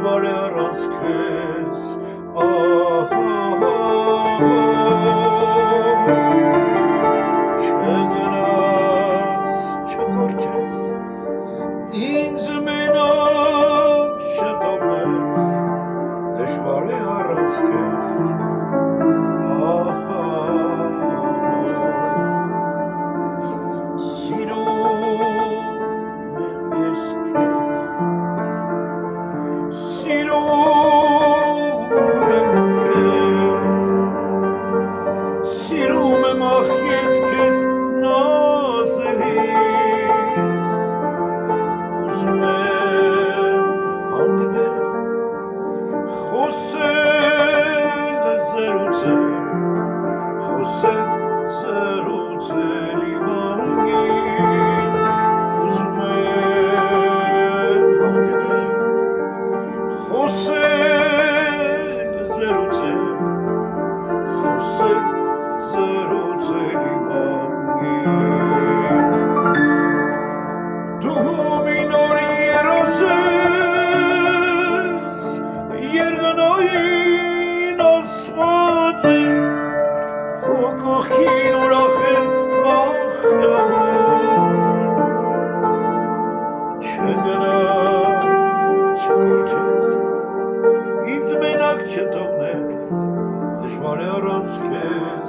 դժվար է առանց քեզ չգնաս չկորչես ինձ մենակ չտանես դժվար է առանց քեզ Սիրում եմ ախ ես քեզ նազելիս ուզում եմ հանդիպել խոսել զրուցել իմ անգին ուզում եմ հանդիպել խոսել զրուցել իմ անգին դու մի նոր երազ ես երգնային ասված ես քո կողքին ուրախ եմ բախտավոր չգնաս չկորչես ինձ մենակ չթողնես դժվար է առանց քեզ